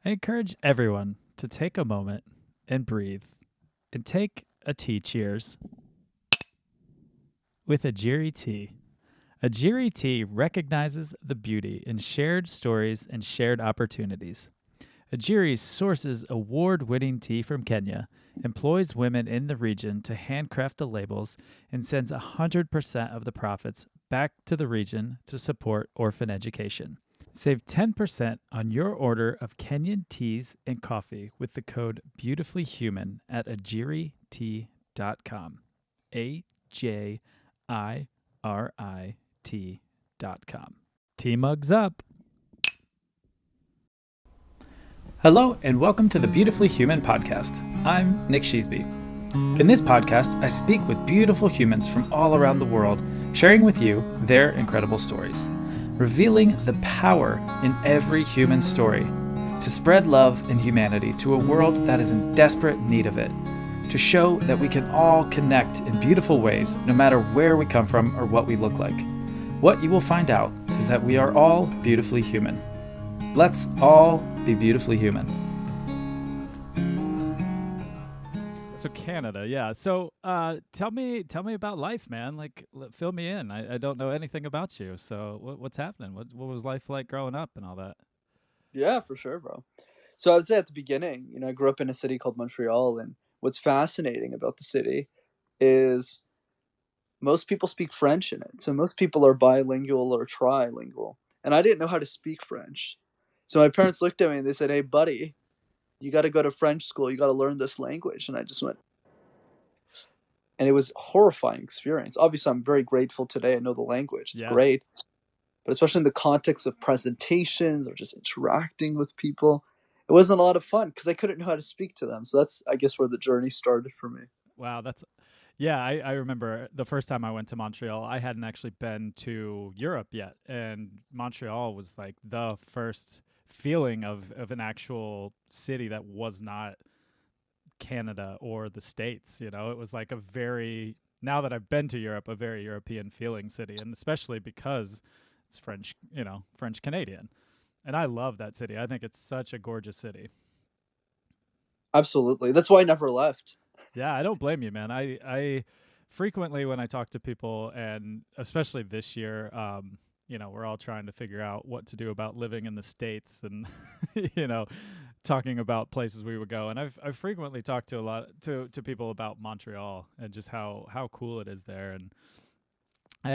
I encourage everyone to take a moment and breathe and take a tea cheers with a Jiri tea. A Jiri tea recognizes the beauty in shared stories and shared opportunities. Ajiri sources award-winning tea from Kenya, employs women in the region to handcraft the labels, and sends 100% of the profits back to the region to support orphan education. Save 10% on your order of Kenyan teas and coffee with the code BeautifullyHuman at ajiritea.com. AJIRIT.com. Tea mugs up. Hello, and welcome to the Beautifully Human podcast. I'm Nick Sheesby. In this podcast, I speak with beautiful humans from all around the world, sharing with you their incredible stories, revealing the power in every human story to spread love and humanity to a world that is in desperate need of it, to show that we can all connect in beautiful ways no matter where we come from or what we look like. What you will find out is that we are all beautifully human. Let's all be beautifully human. So Canada, yeah. So tell me about life, man. Like, fill me in. I don't know anything about you. So what's happening? What was life like growing up and all that? Yeah, for sure, bro. So I would say at the beginning, I grew up in a city called Montreal, and what's fascinating about the city is most people speak French in it. So most people are bilingual or trilingual. And I didn't know how to speak French. So my parents looked at me and they said, "Hey, buddy, you got to go to French school. You got to learn this language." And I just went, and it was a horrifying experience. Obviously, I'm very grateful today. I know the language. It's Yeah. great. But especially in the context of presentations or just interacting with people, it wasn't a lot of fun because I couldn't know how to speak to them. So that's, I guess, where the journey started for me. Wow, yeah, I remember the first time I went to Montreal, I hadn't actually been to Europe yet. And Montreal was like the first feeling of an actual city that was not Canada or the States. You know, it was like now that I've been to Europe, a very European feeling city. And especially because it's French, French Canadian. And I love that city. I think it's such a gorgeous city. Absolutely. That's why I never left. Yeah, I don't blame you, man. I frequently when I talk to people, and especially this year, we're all trying to figure out what to do about living in the States and talking about places we would go. And I've frequently talked to a lot to people about Montreal and just how cool it is there. And I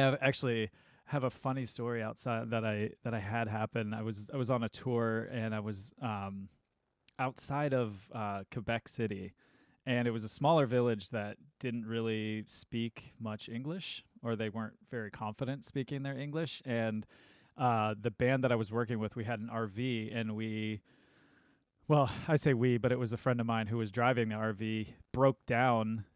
have a funny story outside that I had happen. I was on a tour and I was outside of Quebec City, and it was a smaller village that didn't really speak much English, or they weren't very confident speaking their English. And the band that I was working with, we had an RV, and well, I say we, but it was a friend of mine who was driving the RV, broke down,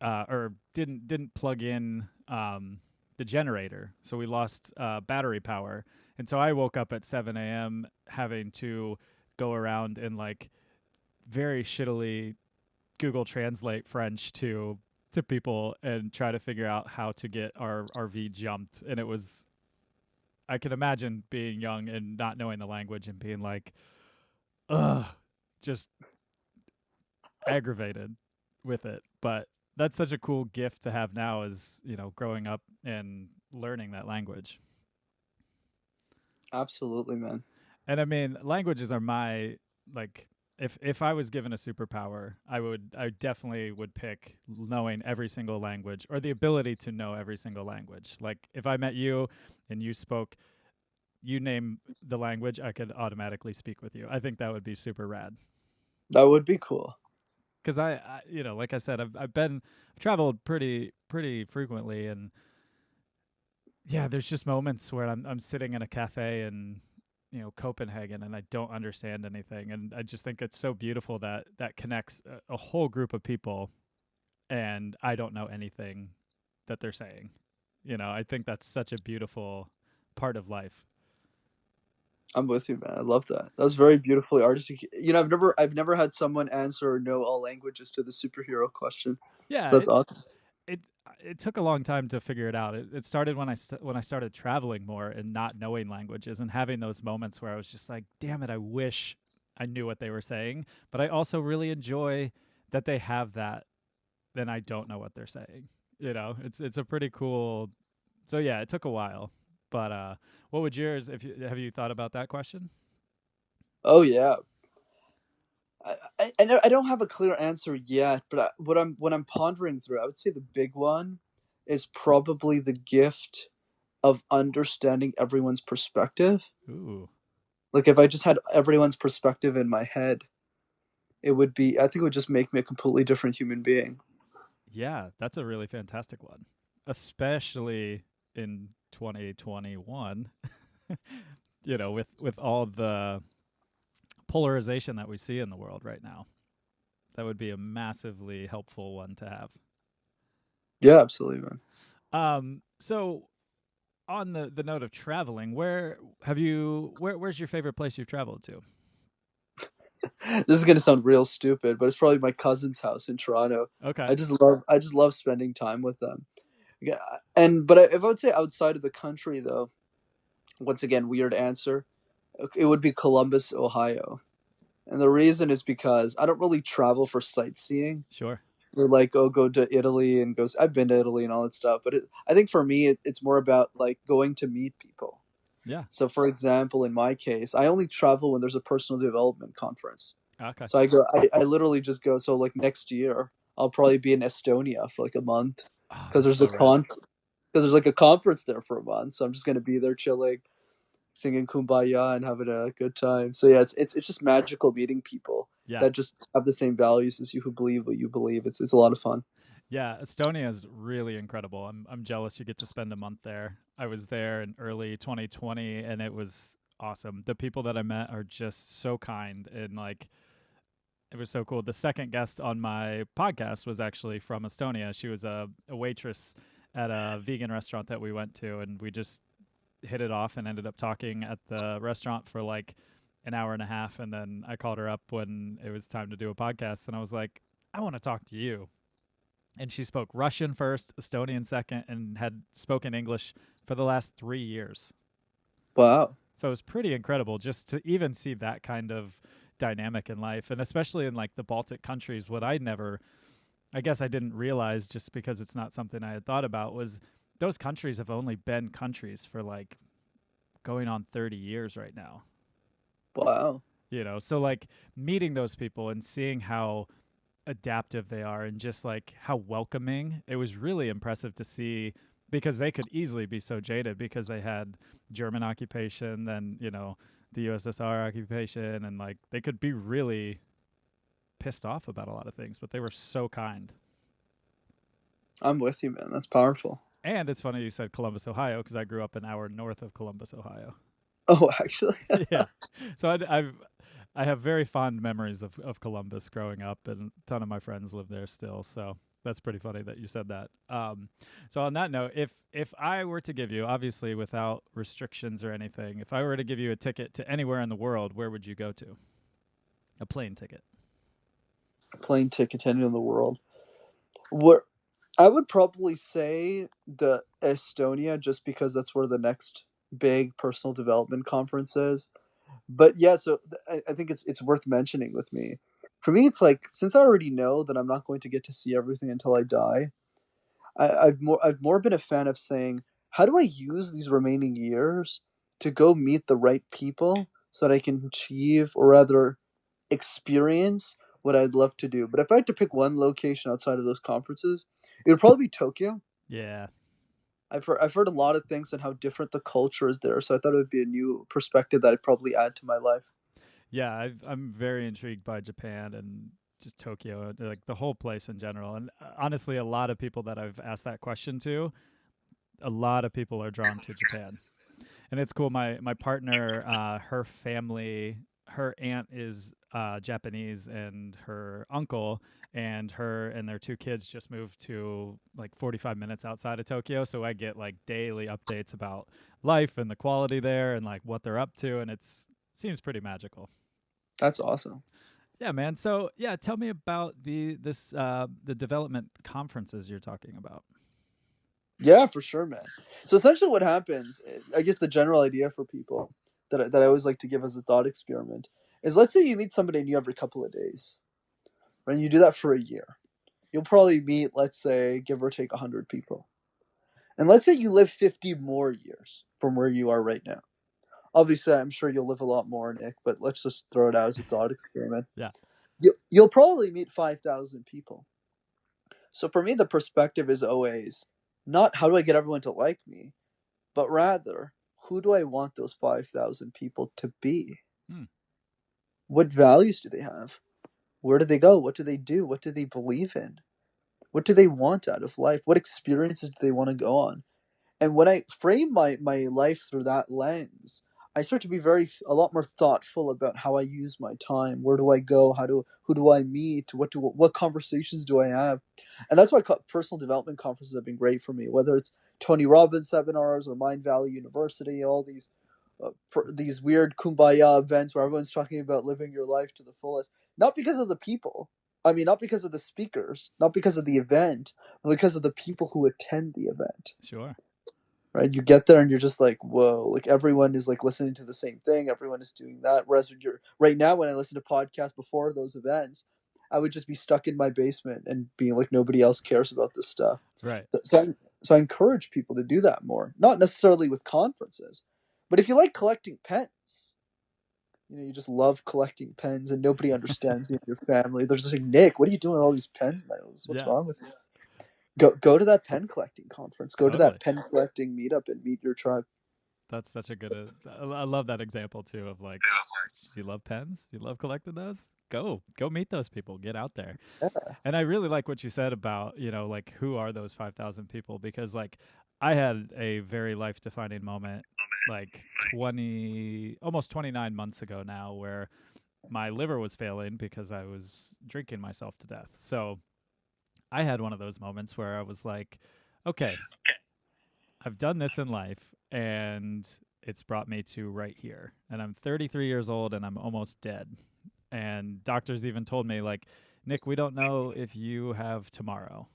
or didn't plug in the generator, so we lost battery power. And so I woke up at 7 a.m. having to go around and like very shittily Google Translate French to people and try to figure out how to get our RV jumped. And I can imagine being young and not knowing the language and being like, ugh, just aggravated with it. But that's such a cool gift to have now, is, growing up and learning that language. Absolutely, man. And I mean, languages are my, like, if I was given a superpower, I definitely would pick knowing every single language, or the ability to know every single language. Like, if I met you and you name the language, I could automatically speak with you. I think that would be super rad. That would be cool. Because like I said, I've traveled pretty frequently, and yeah, there's just moments where I'm sitting in a cafe in Copenhagen, and I don't understand anything, and I just think it's so beautiful that connects a whole group of people, and I don't know anything that they're saying. I think that's such a beautiful part of life. I'm with you, man. I love that. That was very beautifully artistic. I've never had someone answer know all languages to the superhero question. Yeah, So that's awesome. it it took a long time to figure it out. It started when I started traveling more and not knowing languages and having those moments where I was just like, damn it, I wish I knew what they were saying, but I also really enjoy that they have that. Then I don't know what they're saying. It's a pretty cool. So yeah, it took a while, but what would yours? If you have you thought about that question? Oh yeah. I don't have a clear answer yet, but what I'm pondering through, I would say the big one is probably the gift of understanding everyone's perspective. Ooh, Like if I just had everyone's perspective in my head, it would be I think it would just make me a completely different human being. yeah, that's a really fantastic one, especially in 2021. With all the polarization that we see in the world right now, that would be a massively helpful one to have. Yeah, absolutely, man. So on the note of traveling, where have you where's your favorite place you've traveled to? This is gonna sound real stupid, but it's probably my cousin's house in Toronto. Okay, I just love spending time with them. Yeah, but if I would say outside of the country though, once again, weird answer, it would be Columbus, Ohio. And the reason is because I don't really travel for sightseeing. sure. Or like, oh, go to Italy and goes. I've been to Italy and all that stuff, but I think for me, it's more about like going to meet people. Yeah. So, for example, in my case, I only travel when there's a personal development conference. Okay. So I literally just go. So like next year, I'll probably be in Estonia for like a month Oh, because that's there's so rad. because there's like a conference there for a month. So I'm just gonna be there chilling, singing Kumbaya and having a good time. So yeah, it's just magical meeting people Yeah. that just have the same values as you who believe what you believe. It's a lot of fun. Yeah, Estonia is really incredible. I'm jealous you get to spend a month there. I was there in early 2020 and it was awesome. The people that I met are just so kind and like it was so cool. The second guest on my podcast was actually from Estonia. She was a waitress at a vegan restaurant that we went to and we just hit it off and ended up talking at the restaurant for like an hour and a half and then I called her up when it was time to do a podcast and I was like, I want to talk to you, and she spoke Russian first, Estonian second, and had spoken English for the last 3 years. Wow. So it was pretty incredible just to even see that kind of dynamic in life, and especially in like the Baltic countries. What I guess I didn't realize just because it's not something I had thought about was those countries have only been countries for like going on 30 years right now. Wow. So like meeting those people and seeing how adaptive they are and just like how welcoming. It was really impressive to see because they could easily be so jaded because they had German occupation, then, the USSR occupation, and like they could be really pissed off about a lot of things, but they were so kind. I'm with you, man. That's powerful. And it's funny you said Columbus, Ohio, because I grew up an hour north of Columbus, Ohio. Oh, actually. Yeah. So I have very fond memories of Columbus growing up, and a ton of my friends live there still. So that's pretty funny that you said that. So on that note, if I were to give you, obviously without restrictions or anything, if I were to give you a ticket to anywhere in the world, where would you go to? A plane ticket. Plane ticket to anywhere in the world. Where I would probably say the Estonia, just because that's where the next big personal development conference is. But yeah, so I think it's worth mentioning with me. For me, it's like since I already know that I'm not going to get to see everything until I die, I've more been a fan of saying, how do I use these remaining years to go meet the right people so that I can achieve or rather experience what I'd love to do. But if I had to pick one location outside of those conferences, it would probably be Tokyo. Yeah. I've heard a lot of things on how different the culture is there, so I thought it would be a new perspective that I'd probably add to my life. Yeah, I'm very intrigued by Japan and just Tokyo, like the whole place in general. And honestly, a lot of people that I've asked that question to, a lot of people are drawn to Japan. And it's cool. My partner, her family, her aunt is Japanese, and her uncle and her and their two kids just moved to like 45 minutes outside of Tokyo. So I get like daily updates about life and the quality there and like what they're up to, and it seems pretty magical. That's awesome. Yeah, man. So yeah, tell me about the development conferences you're talking about. Yeah, for sure, man. So essentially, what happens, I guess, the general idea for people that I always like to give as a thought experiment is let's say you meet somebody new every couple of days, right? And you do that for a year. You'll probably meet, let's say, give or take 100 people. And let's say you live 50 more years from where you are right now. Obviously, I'm sure you'll live a lot more, Nick, but let's just throw it out as a thought experiment. Yeah, You'll probably meet 5,000 people. So for me, the perspective is always not how do I get everyone to like me, but rather who do I want those 5,000 people to be? hmm. What values do they have? Where do they go? What do they do? What do they believe in? What do they want out of life? What experiences do they want to go on? And when I frame my life through that lens, I start to be a lot more thoughtful about how I use my time. Where do I go? Who do I meet? What conversations do I have? And that's why personal development conferences have been great for me. Whether it's Tony Robbins seminars or Mind Valley University, all these weird kumbaya events where everyone's talking about living your life to the fullest. Not because of the people. I mean, not because of the speakers, not because of the event, but because of the people who attend the event, Sure. right? You get there and you're just like, whoa, like everyone is like listening to the same thing, everyone is doing that. Whereas when you're right now, when I listen to podcasts before those events, I would just be stuck in my basement and being like, nobody else cares about this stuff. Right. So I encourage people to do that more, not necessarily with conferences, but if you like collecting pens, you just love collecting pens and nobody understands you in your family. They're just like, Nick, what are you doing with all these pens, Miles? What's Yeah. wrong with you? Go to that pen collecting conference. Go to Totally. that pen collecting meetup and meet your tribe. That's such a good. I love that example too of like, you love pens, you love collecting those. Go meet those people. Get out there. Yeah. And I really like what you said about, like who are those 5,000 people, because like I had a very life defining moment like 20 almost 29 months ago now, where my liver was failing because I was drinking myself to death. So I had one of those moments where I was like, okay, I've done this in life and it's brought me to right here. And I'm 33 years old and I'm almost dead. And doctors even told me, like, Nick, we don't know if you have tomorrow.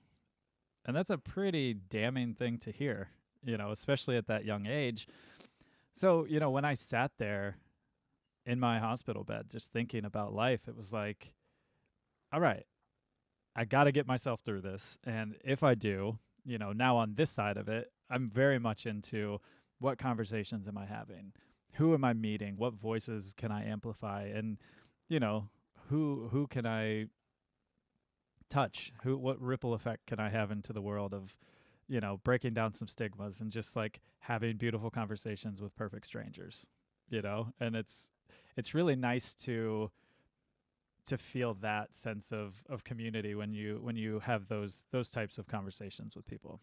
And that's a pretty damning thing to hear, especially at that young age. So, when I sat there in my hospital bed just thinking about life, it was like, all right, I got to get myself through this. And if I do, now on this side of it, I'm very much into what conversations am I having? Who am I meeting? What voices can I amplify? And, you know, who can I touch? What ripple effect can I have into the world of, breaking down some stigmas and just like having beautiful conversations with perfect strangers, And it's really nice to feel that sense of community when you have those types of conversations with people.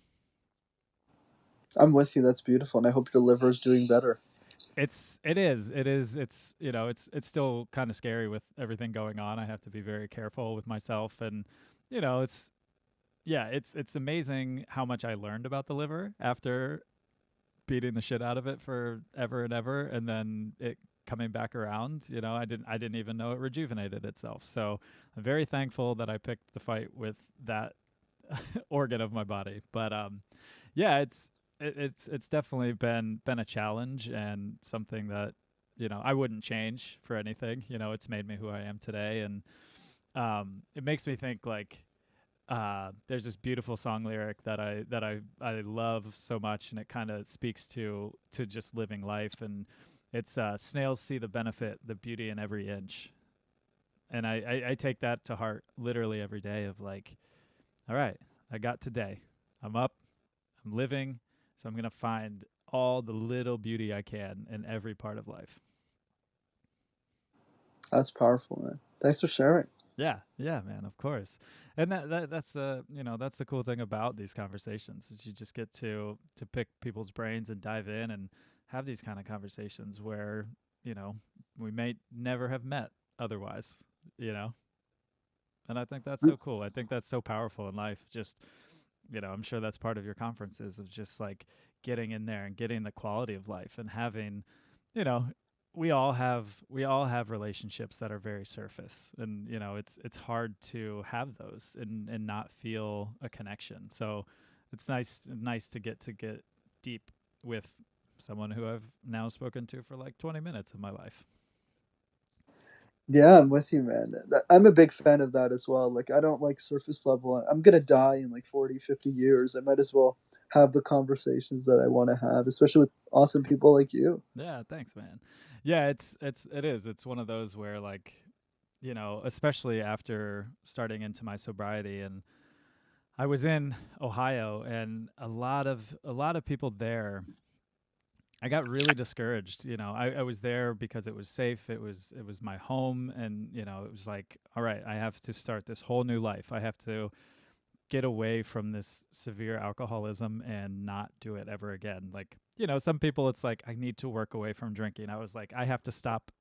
I'm with you. That's beautiful, and I hope your liver is doing better. It's still kind of scary with everything going on. I have to be very careful with myself, and it's yeah, it's amazing how much I learned about the liver after beating the shit out of it for ever and ever, and then it coming back around. I didn't even know it rejuvenated itself. So I'm very thankful that I picked the fight with that organ of my body. But yeah, it's definitely been a challenge and something that I wouldn't change for anything. It's made me who I am today, and it makes me think like there's this beautiful song lyric that I love so much, and it kind of speaks to just living life, and it's snails see the benefit, the beauty in every inch, and I take that to heart literally every day of like, all right, I got today, I'm up, I'm living, so I'm gonna find all the little beauty I can in every part of life. That's powerful, man. Thanks for sharing. Yeah, yeah, man, of course. And that's the cool thing about these conversations is you just get to pick people's brains and dive in and have these kind of conversations where, you know, we may never have met otherwise, you know. And I think that's so cool. I think that's so powerful in life. Just, I'm sure that's part of your conferences of just like getting in there and getting the quality of life and having, you know, we all have relationships that are very surface, and it's hard to have those and not feel a connection. So it's nice to get deep with someone who I've now spoken to for like 20 minutes of my life. Yeah, I'm with you, man. I'm a big fan of that as well. Like, I don't like surface level. I'm gonna die in like 40, 50 years. I might as well have the conversations that I want to have, especially with awesome people like you. Yeah, thanks, man. Yeah, it is. It's one of those where like, especially after starting into my sobriety, and I was in Ohio, and a lot of people there, I got really discouraged. I was there because it was safe. It was my home, and it was like, all right, I have to start this whole new life. I have to get away from this severe alcoholism and not do it ever again. Like, some people it's like I need to work away from drinking. I was like, I have to stop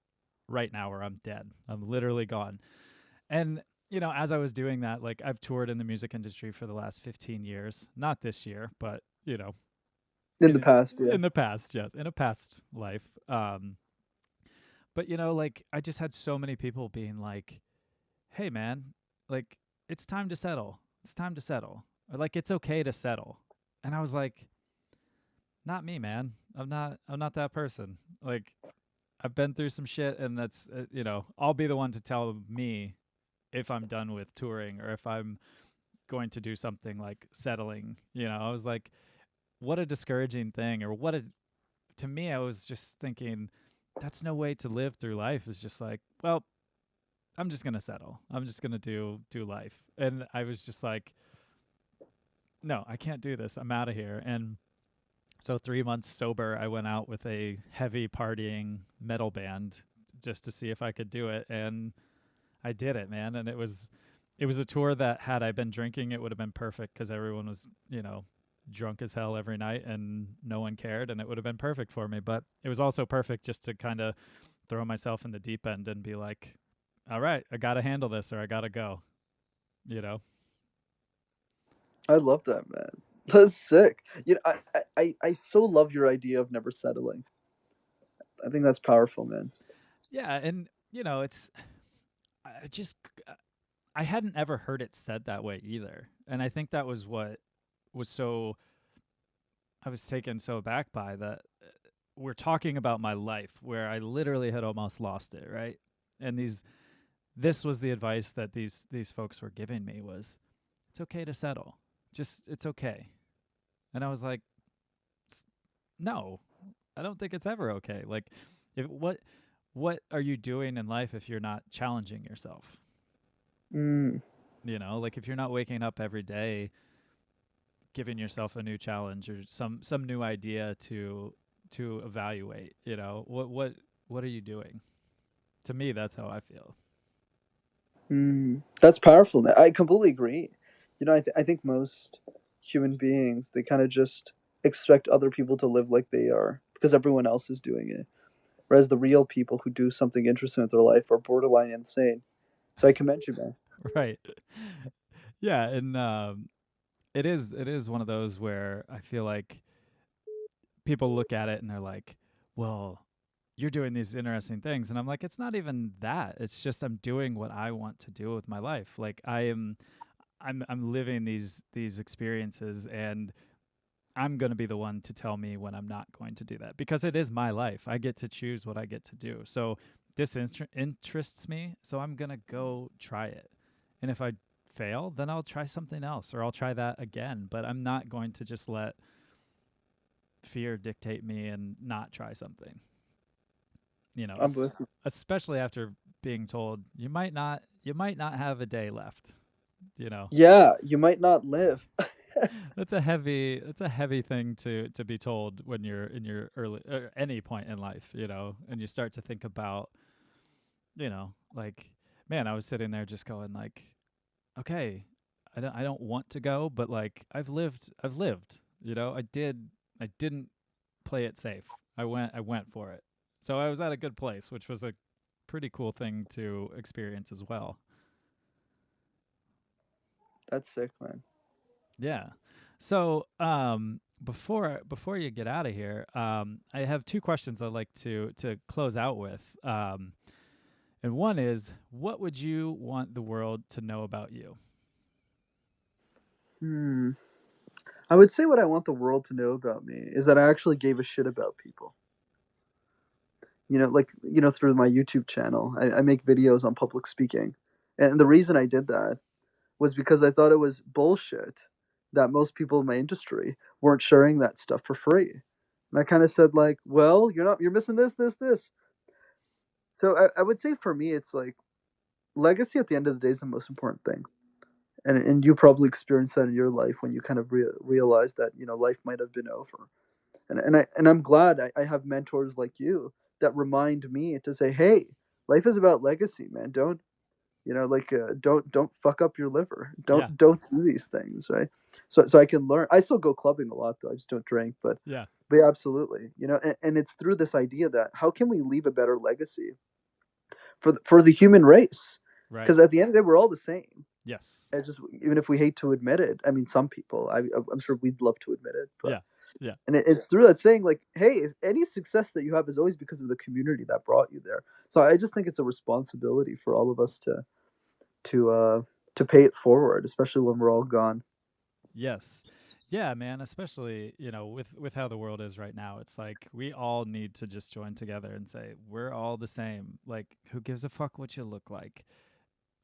right now or I'm dead. I'm literally gone. And as I was doing that, like I've toured in the music industry for the last 15 years. Not this year, but In the in past, yeah. in the past, yes, in a past life. But like I just had so many people being like, "Hey, man, like it's time to settle. It's time to settle." Or like it's okay to settle. And I was like, "Not me, man. I'm not that person. Like I've been through some shit and that's I'll be the one to tell me if I'm done with touring or if I'm going to do something like settling." I was like, what a discouraging thing, or what a to me I was just thinking that's no way to live through life. Is just like, well, I'm just gonna settle. I'm just gonna do life. And I was just like, no, I can't do this. I'm out of here. And so 3 months sober, I went out with a heavy partying metal band just to see if I could do it, and I did it, man. And it was a tour that had I been drinking, it would have been perfect because everyone was drunk as hell every night and no one cared, and it would have been perfect for me. But it was also perfect just to kind of throw myself in the deep end and be like, all right, I got to handle this or I got to go, you know? I love that, man. That's sick. I so love your idea of never settling. I think that's powerful, man. Yeah. And, I just, I hadn't ever heard it said that way either. And I think that was what was so, I was taken so aback by that. We're talking about my life where I literally had almost lost it, right? And this was the advice that these folks were giving me was it's okay to settle. Just it's okay. And I was like, no, I don't think it's ever okay. Like if what are you doing in life if you're not challenging yourself? Mm, Like if you're not waking up every day giving yourself a new challenge or some new idea to evaluate, what are you doing? To me, that's how I feel. that's powerful, man. I completely agree. I think most human beings they kind of just expect other people to live like they are because everyone else is doing it. Whereas the real people who do something interesting with their life are borderline insane. So I commend you, man. Right. Yeah, and it is one of those where I feel like people look at it and they're like, "Well, you're doing these interesting things." And I'm like, "It's not even that. It's just I'm doing what I want to do with my life. Like I'm living these experiences, and I'm going to be the one to tell me when I'm not going to do that because it is my life. I get to choose what I get to do. So this interests me, so I'm going to go try it. And if I fail, then I'll try something else or I'll try that again. But I'm not going to just let fear dictate me and not try something. I'm with you. Especially after being told you might not have a day left. You know, Yeah, you might not live. that's a heavy thing to be told when you're in your early or any point in life. And you start to think about like, man, I was sitting there just going like, okay, I don't want to go, but like I've lived. I didn't play it safe. I went for it. So I was at a good place, which was a pretty cool thing to experience as well. That's sick, man. Yeah. So before you get out of here, I have two questions I'd like to close out with. And one is, what would you want the world to know about you? Hmm. I would say what I want the world to know about me is that I actually gave a shit about people. Like, through my YouTube channel, I make videos on public speaking. And the reason I did that was because I thought it was bullshit that most people in my industry weren't sharing that stuff for free. And I kind of said, like, well, you're missing this, this, this. So I would say for me, it's like legacy at the end of the day is the most important thing. And you probably experienced that in your life when you kind of realized that, life might have been over. And I'm glad I have mentors like you that remind me to say, hey, life is about legacy, man. Don't fuck up your liver. Yeah. Don't do these things, right? So I can learn. I still go clubbing a lot though. I just don't drink, Yeah. but yeah, absolutely. And it's through this idea that how can we leave a better legacy for the human race? Right. Because at the end of the day, we're all the same. Yes. It's just, even if we hate to admit it. I mean, some people. I'm sure we'd love to admit it, but Yeah. Yeah. it's through that saying, like, hey, if any success that you have is always because of the community that brought you there. So I just think it's a responsibility for all of us to uh to pay it forward, especially when we're all gone. Yes. Yeah, man, especially, with how the world is right now. It's like we all need to just join together and say we're all the same. Like who gives a fuck what you look like?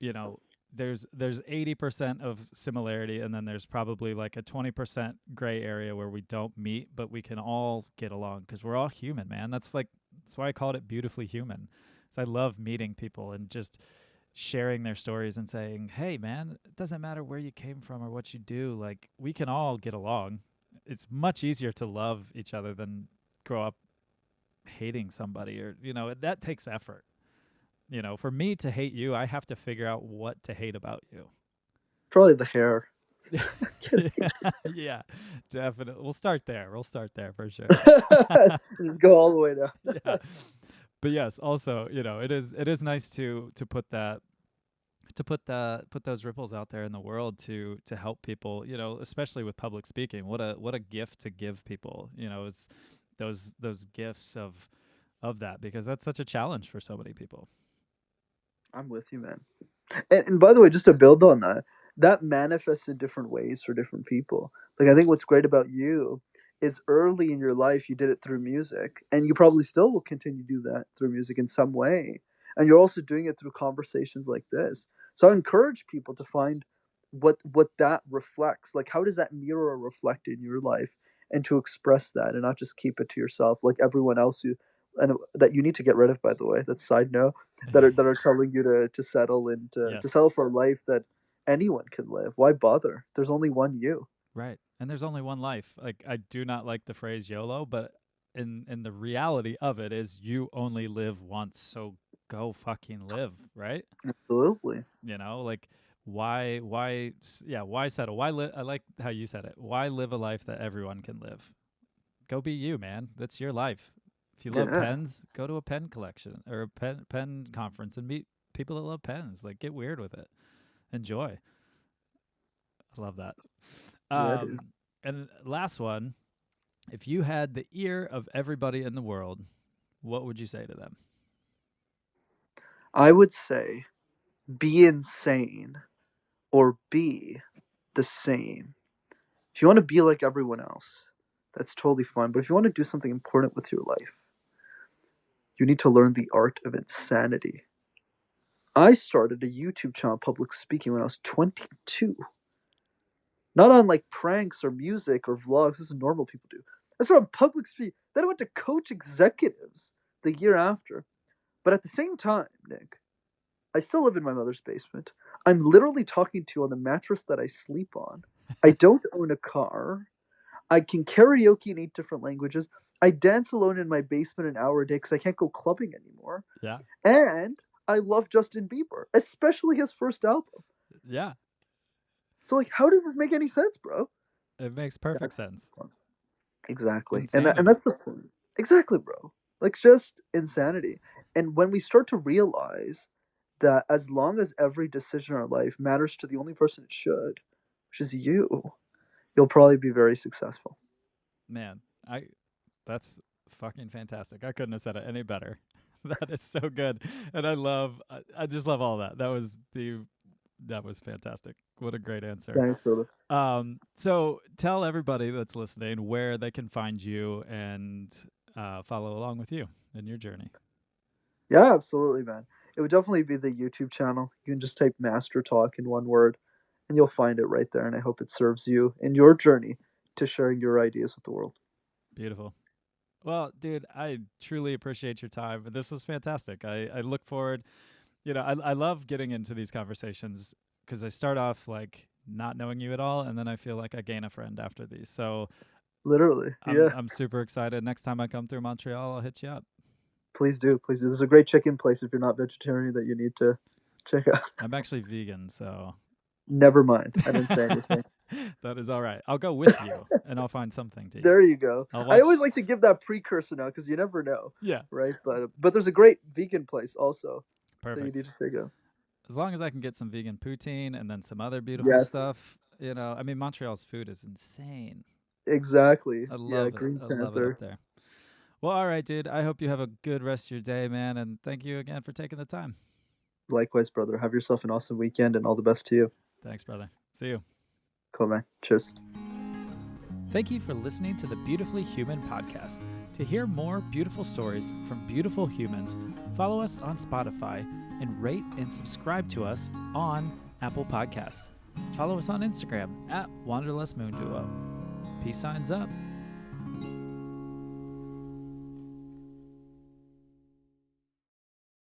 You know, there's 80% of similarity and then there's probably like a 20% gray area where we don't meet, but we can all get along because we're all human, man. That's why I called it beautifully human. So I love meeting people and just sharing their stories and saying, "Hey, man, it doesn't matter where you came from or what you do. Like, we can all get along. It's much easier to love each other than grow up hating somebody, or that takes effort. For me to hate you, I have to figure out what to hate about you." Probably the hair. Yeah, yeah, definitely. We'll start there. We'll start there for sure. Just go all the way down. Yeah, but yes, also, it is nice to put those ripples out there in the world to help people, especially with public speaking. What a gift to give people, is those gifts of that, because that's such a challenge for so many people. I'm with you, man. And by the way, just to build on that, that manifests in different ways for different people. Like, I think what's great about you is early in your life you did it through music, and you probably still will continue to do that through music in some way. And you're also doing it through conversations like this. So I encourage people to find what that reflects. Like, how does that mirror reflect in your life, and to express that and not just keep it to yourself like everyone else who and that you need to get rid of, by the way. That's side note, that are telling you to settle and to Yes. settle for a life that anyone can live. Why bother? There's only one you. Right. And there's only one life. Like, I do not like the phrase YOLO, but in the reality of it is you only live once, so go fucking live, right? Absolutely. Like, why settle? I like how you said it. Why live a life that everyone can live? Go be you, man. That's your life. If you love Yeah. pens, go to a pen collection or a pen conference and meet people that love pens. Like, get weird with it. Enjoy. I love that. Yeah, dude. And last one, if you had the ear of everybody in the world, what would you say to them? I would say be insane or be the same. If you want to be like everyone else, that's totally fine. But if you want to do something important with your life, you need to learn the art of insanity. I started a YouTube channel, public speaking, when I was 22. Not on like pranks or music or vlogs. This is normal people do. I started on public speaking. Then I went to coach executives the year after. But at the same time, Nick, I still live in my mother's basement. I'm literally talking to you on the mattress that I sleep on. I don't own a car. I can karaoke in 8 different languages. I dance alone in my basement an hour a day because I can't go clubbing anymore. Yeah. And I love Justin Bieber, especially his first album. Yeah. So, like, how does this make any sense, bro? It makes perfect That's sense. exactly, and Insanity. that's the point. Exactly, bro. Like, just insanity. And when we start to realize that as long as every decision in our life matters to the only person it should, which is you, you'll probably be very successful. Man, I that's fucking fantastic. I couldn't have said it any better. That is so good. And I just love all that. That was fantastic. What a great answer. Thanks, brother. So tell everybody that's listening where they can find you and follow along with you in your journey. Yeah, absolutely, man. It would definitely be the YouTube channel. You can just type Master Talk in one word and you'll find it right there. And I hope it serves you in your journey to sharing your ideas with the world. Beautiful. Well, dude, I truly appreciate your time. This was fantastic. I look forward, I love getting into these conversations because I start off like not knowing you at all, and then I feel like I gain a friend after these. So Literally. I'm Yeah. I'm super excited. Next time I come through Montreal, I'll hit you up. Please do. Please do. There's a great chicken place if you're not vegetarian that you need to check out. I'm actually vegan, so Never mind. I didn't say anything. that is all right. I'll go with you, and I'll find something to eat. There you go. I'll I watch. always like to give that precursor now because you never know, Yeah, right? But there's a great vegan place also that you need perfect. to check out. As long as I can get some vegan poutine and then some other beautiful Yes, stuff, I mean, Montreal's food is insane. exactly. I Yeah, love it. Green I love it up Panther. there. Well, all right, dude. I hope you have a good rest of your day, man. And thank you again for taking the time. Likewise, brother. Have yourself an awesome weekend and all the best to you. Thanks, brother. See you. Cool, man. Cheers. Thank you for listening to the Beautifully Human podcast. To hear more beautiful stories from beautiful humans, follow us on Spotify and rate and subscribe to us on Apple Podcasts. Follow us on Instagram at Wanderlust Moon Duo. Peace signs up.